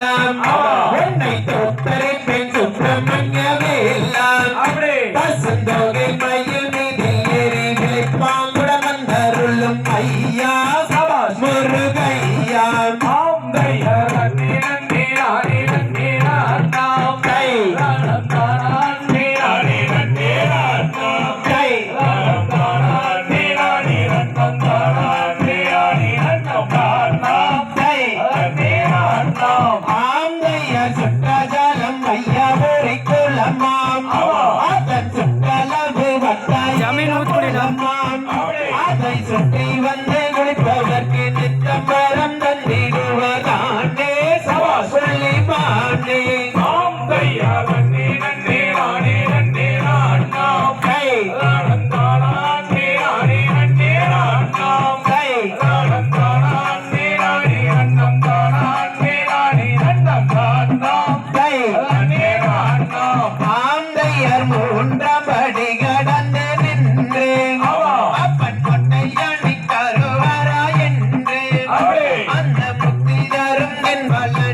என்னை தோத்தரை பெண் சுப்பிரமணியவே பசுந்தோகை மயில் மீது ஏறி விளைப்பாங்குடன் வந்தருளும் ஐயா முருகையா அதை சுற்றி வந்து குளிப்பதற்கு நித்தம் வரம் தந்திடுவதானே சவா சொல்லி பாண்டே மூன்றாம் படி கடந்து நின்றேன் அப்பன் கொட்டையாணி கருவரா என்று அந்த முக்தி தரும் என் வல்ல